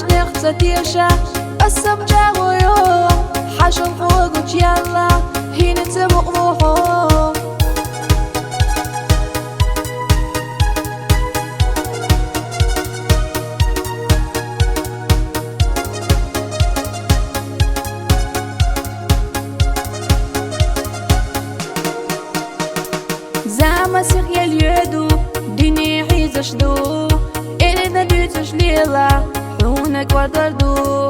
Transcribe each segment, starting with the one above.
نغزة تيشا قسم جاويو حشم فوقك يلا هنا تبق روحو زعما سيخ يليدو ديني حيزش دو إلي ديتش ليلا حونك وردردو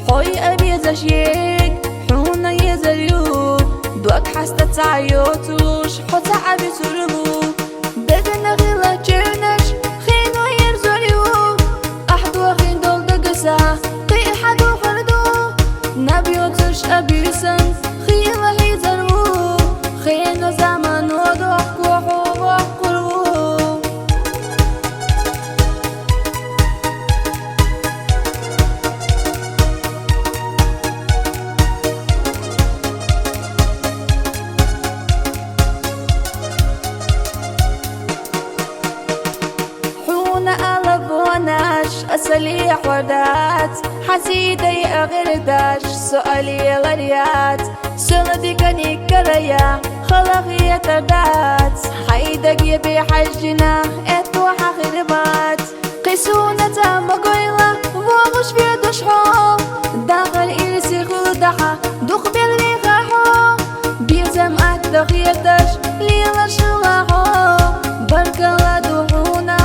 حوي أبي زشيك حونا يزليو دوك حستا تعيوتوش حوتا عبي سرمو بدنا غيلا جرنش خينو يرزوليو أحدو خين دول دقسا قي حدو خردو نبيوتش أبي سن خيلا هيزلو خينو زمان ودوك وحو وقلو أسليح وردات حسيدي أغرداش سؤالي غريات سندي كني كريا خلقي تردات حيدك يبي حجنا اتوحا خربات قيسونة مقويلة وغش في دشحو داخل إرسي خلدحا دوخ باللي خاحو بيزم أكدخ يدش ليلا شلاحو بركة دوحونا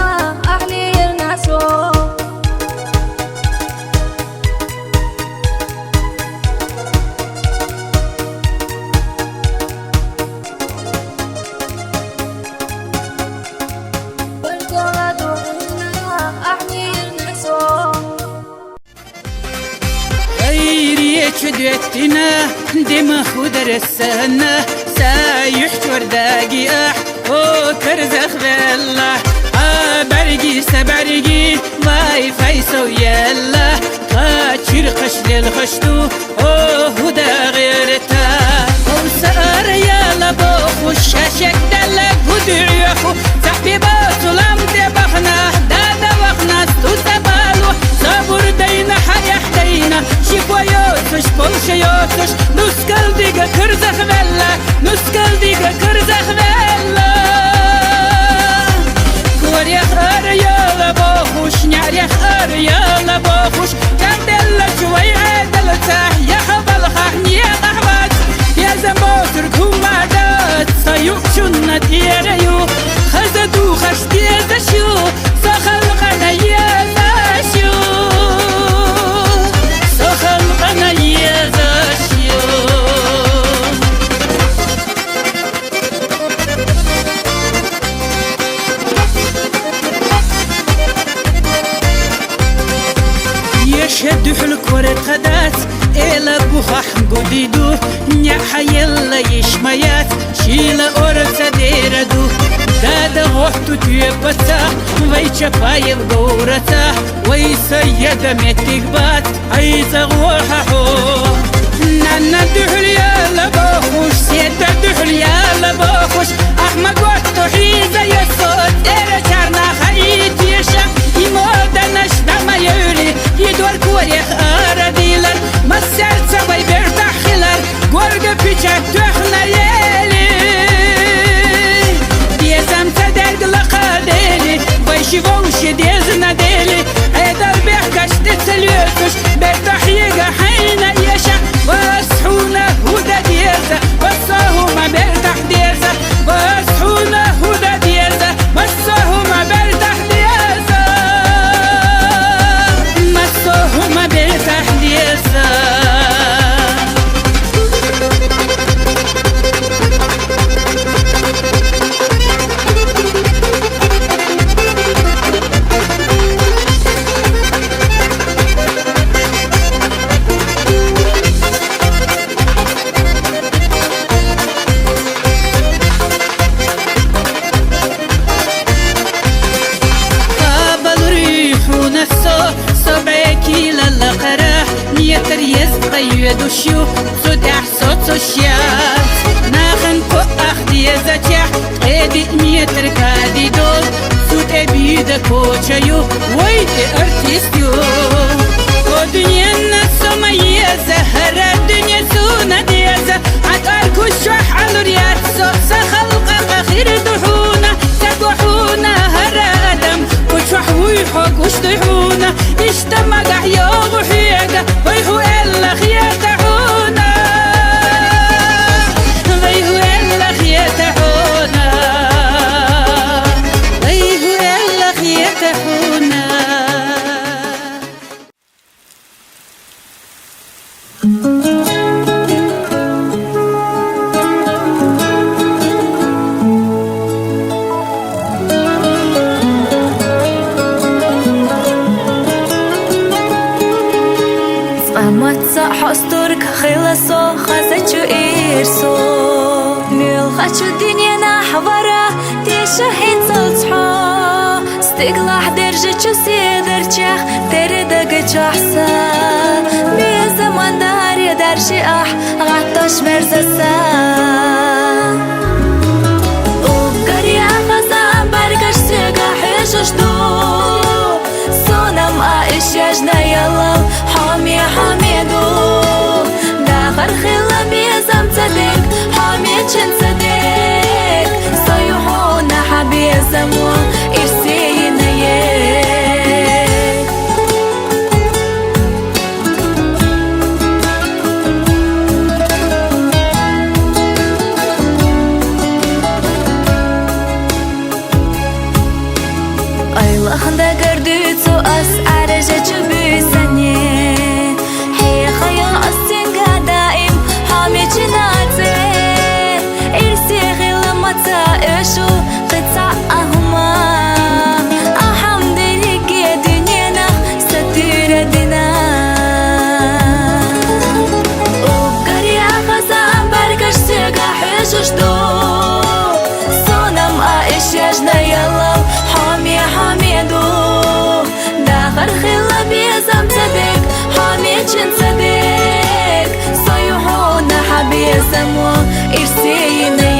أحلي الناسو شدوتنا دم خضر السنة سايح ورداقي وكرزخ بالله برقي سبرقي واي فايسو يلا قاتشير قش للخشتو هدا غيرتا وسار يلا بوخو الشاشك دلق ودعيخو صاحبي باطلام دبخنا دادا وخنا ستوتبالو صبر دينا حيح دينا شيكويوتش بولشيوتش نسكال ديگا كرزخ بلا نسكال ديگا كرزخ بلا كوريخ يالا بوخوش نعريخ يالا بوخوش كان دلا شوي عدل تحيا بالخح نيا قحبات يا زموتر كومادات سيوك شنا تيريو خزدو خشتي زشو سخلقنا يا زشو سخلقنا يا زشو يشد حلك ورقدات إلا بوخح قديدو نيحا يلا يشميات شيلا أورسا ديردو دادا غوحتو تيبتا ويشا بايل غورتا ويسيدا متكبات عيسا غوححو نانا دحل يالا بوخوش سيدا دحل يالا بوخوش أحمد وقتو حيزا يسود إيرا شارنا خريط يشا يمودا نشتا ما يولي يدور كوريخ أراديلر مسار سوي بيرتاح خلال قرق بيشا تخنا يالي ديزم تدرق لقاديلي بيشي ووشي ديزنا ديلي عيدر بيحكاش تتسليوتش بيرتاح يقا حينا يشا واسحونا هودا ديزا وصاهو ما بيرتاح ديزا واسحونا هودا ديزا وصاهو ما بيرتاح ديزا وصاهو ما بيرتاح ديزا يدوشيو صدح صوت صوشيات ناخن فوق ديزاتيا قيدي ميتر كادي دول صوت بيدا كوتشيو ويتي ارتيستيو دنيا الناس مميزة هرا الدنيا سونا ديزة عقار كشوح على رياض سوسة خلقك خير دحونا تدوحونا هرا أدم كشوح ويحوك وشتحونا اشتمع يوم وحيقة ويحو إلا خياتحونا ويحو إلا خياتحونا ويحو إلا خياتحونا حسترك خلصو خزتشو إرسو ميل خاتشو دنيا نحورا تشهين صلصحو استقلاح درجتشو سيدرچخ تردق چحسا بي زمان دار يدرشي غطاش مرزسا وقري أخزا برقش سيقا حيششدو صنم آئش يجنا يلو حامي حاميدو داخر خلا بيزم صدق حامي چن صدق سيحونا حبيزمو إرسينا يك Aylaxında gördüğütü az arıca çübüsene Hey xaya asinga daim hami çinate İrsi xilamata eşu qıta ahuma Ahamdilike dünyana satüredina Uqari axasa bargash sega hışışdu Sonam aish yajna yalam حامي حاميدو داخل خلا بيزم صدق حامي چن صدق صيحونا حبيزمو إرسينا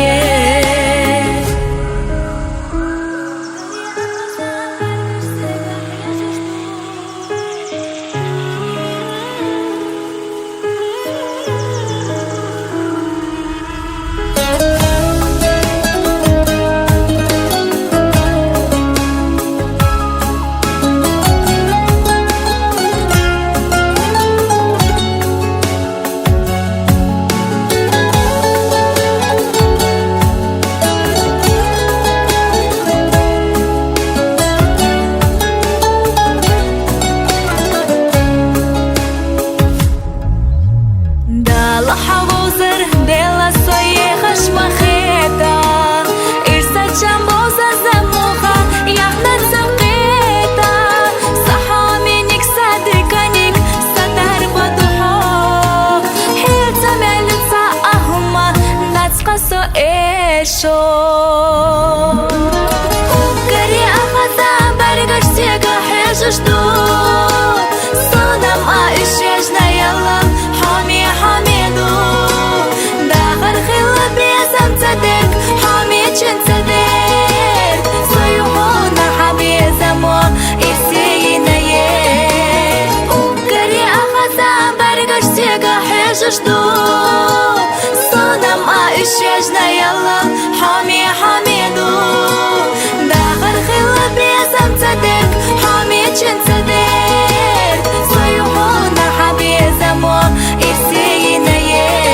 жду Сонам аиш яжна ялам Хами хамиду Дахар хила бесам цадек Хами чин цадек Союхуна хабезамо Ирсеина ерк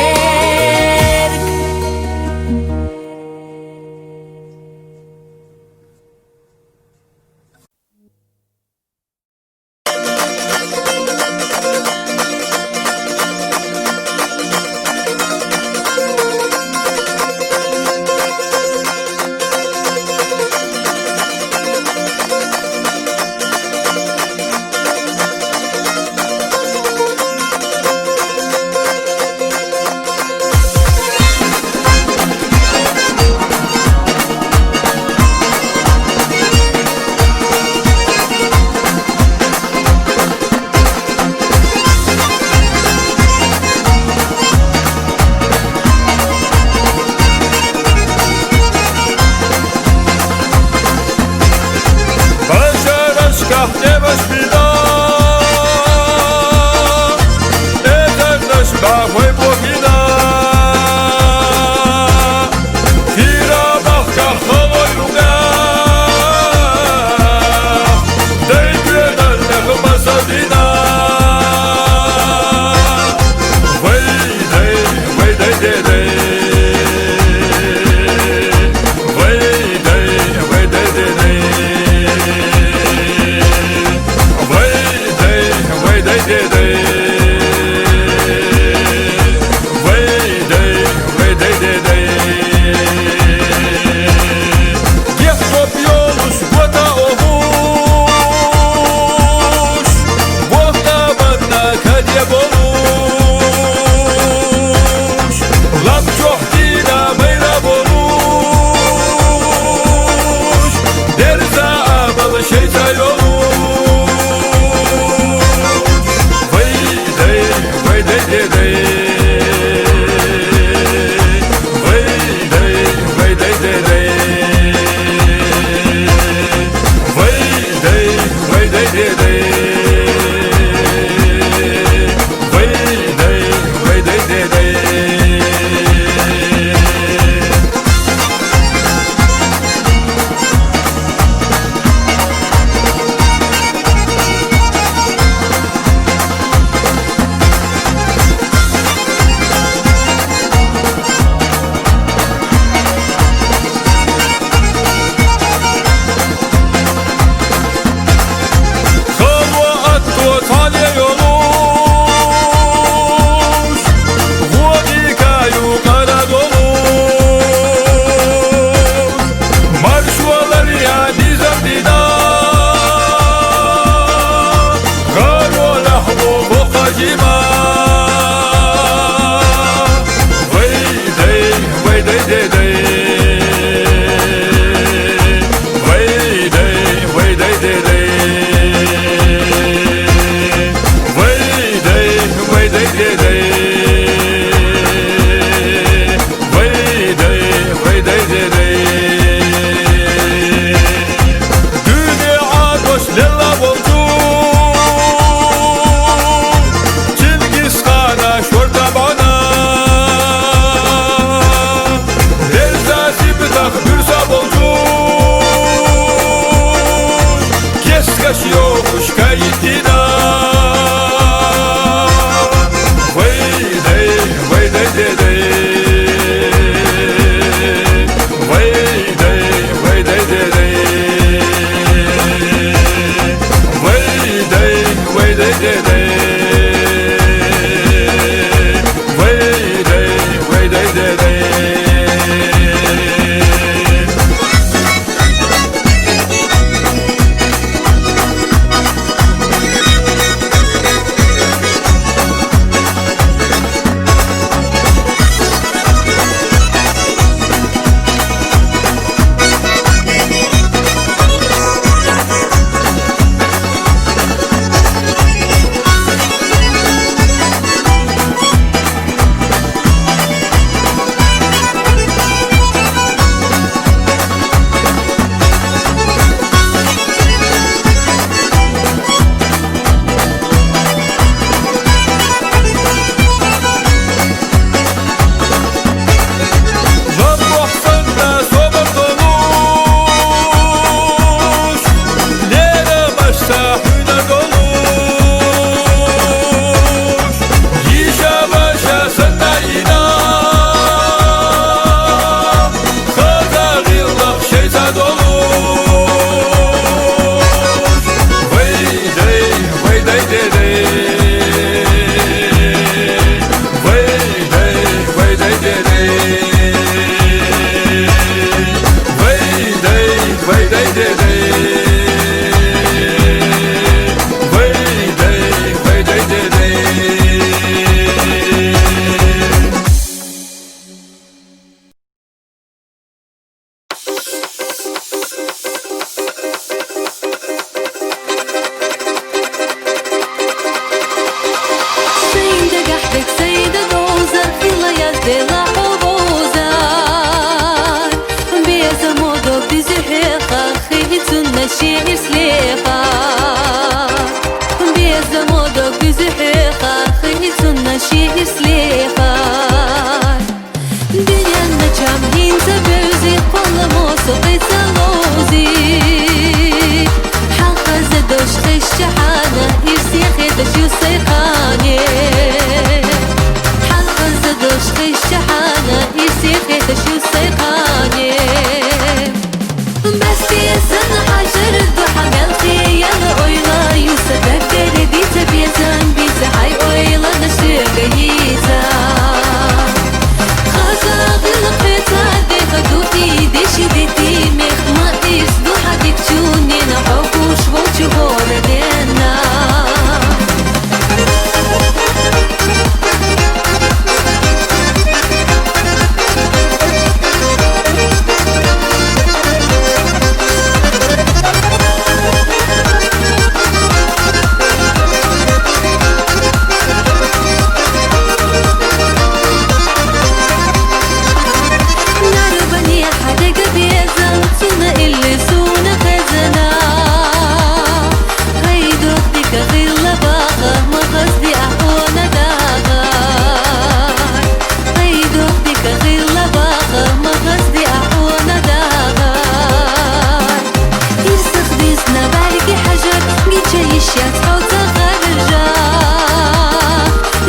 يا تحوت خرجا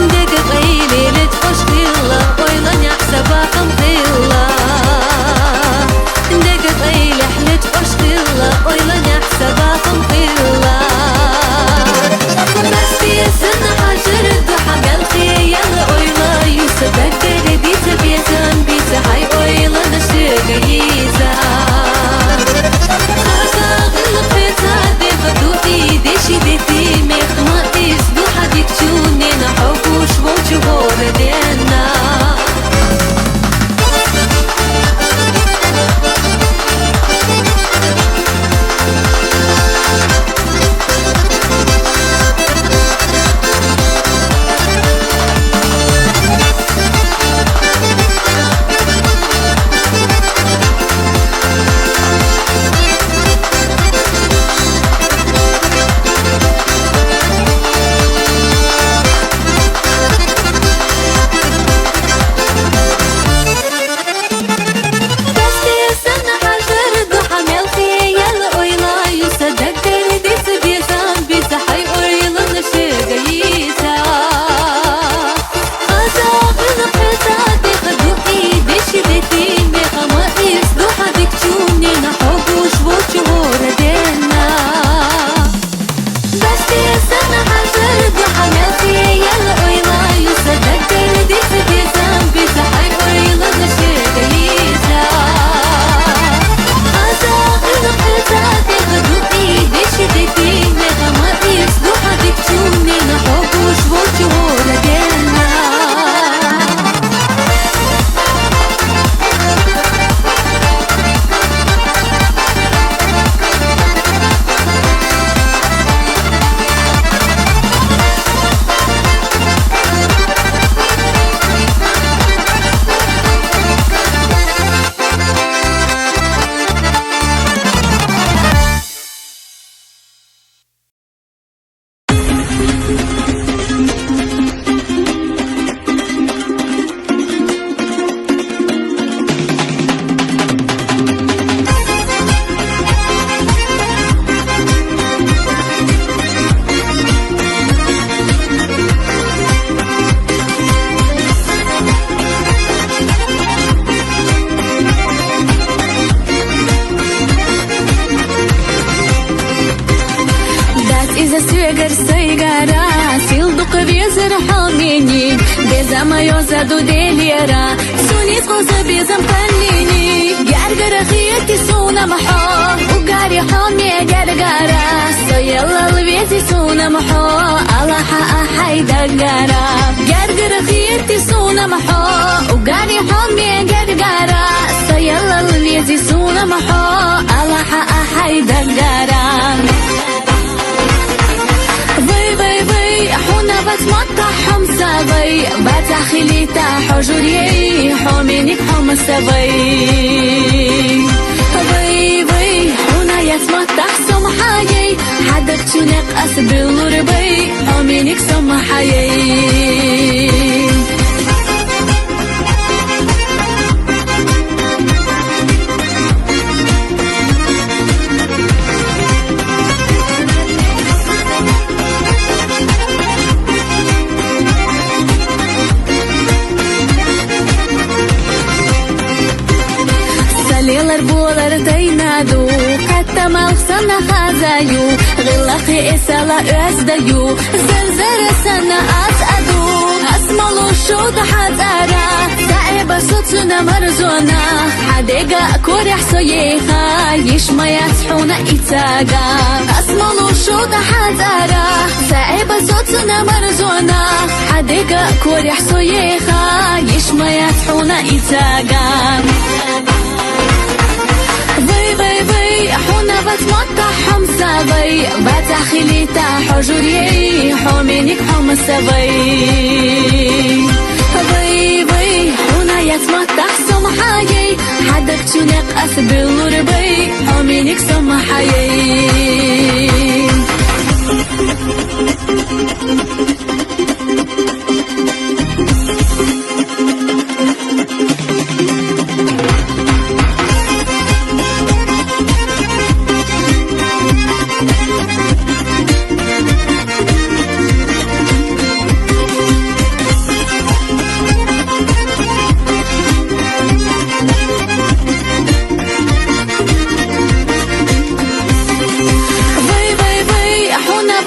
دق قيلي لتفش خيلا ويلا نحسبها خمخيلا دق قيلي حلت فش خيلا ويلا نحسبها خمخيلا بس في سنة حجر الضحى قلقي يلا ويلا يوسف دق ديت بيزان بيت هاي ويلا نشتاق ييزا ديشي ديتي مخماتي سدوحة ديك تشوني نحبوش ووجه وردينا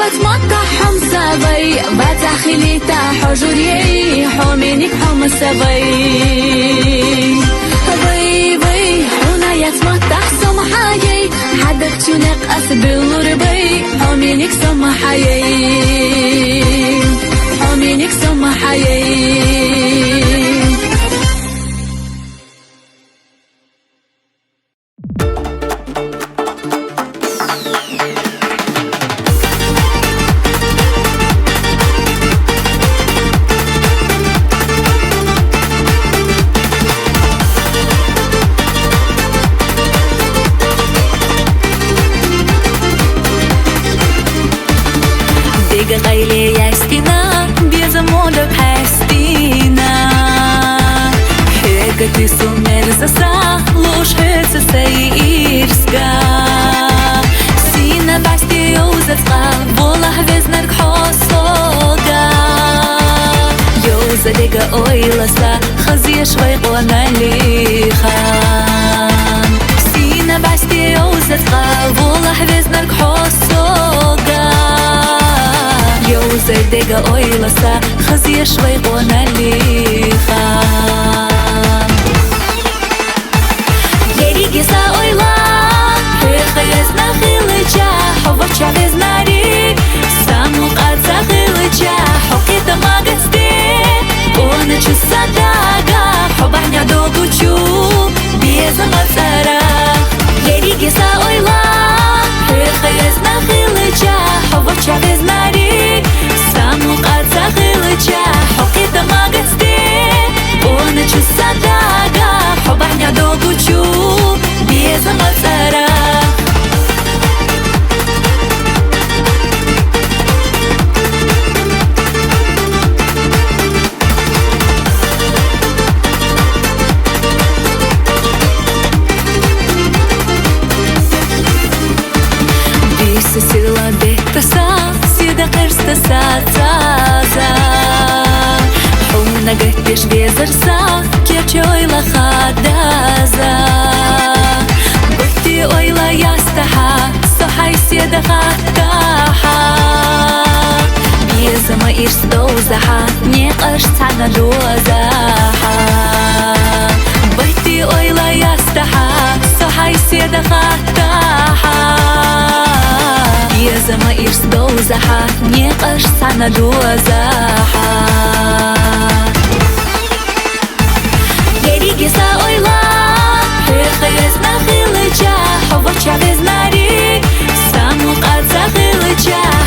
بتمطحهم سبي بتخلي تحجري حومينك حوم السبي بي بي هنا يتمطح سمحاي حدك تنق أسبل ربي حومينك سمحاي حومينك سمحاي غيلي ястина без мода пестина Хегати сумерзаса лушхеца саирска Сина басти юзацка волах везнерк хосога Юза дега ойласа хазия швайгуана лихан Сина басти юзацка волах везнерк хосога يوزي ديجا اويلسا خزي شوي قونا اللي خام يري جيسا اويلا خيزنا خيلجا حوفا بزناري سامو قادزا خيلجا حوكي دماغتي وانا چسا داغا حوبحنيا دوغو چو بيزا مزارا يري جيسا اويلا خيزنا خيلجا حوفا بزناري سامو قادزا خيلجا حوكي دماغتي وانا چسا داغا حوبحنيا دوغو چو بيزا مزارا Сила бектаса, сида кырстаса цаза Хуна гаттеш везерса, керче ойла хадаза Бухти ойла ястаха, сохай сида хаттаха Безама ирс доузаха, не қыш цана лозаха Бухти ойла ястаха, сохай сида хаттаха يزما إرس دوزها نيقش سعنا دوزها يريجي ساويلا خيزنا خيلجا حوفا بزناري سامو قادزا خيلجا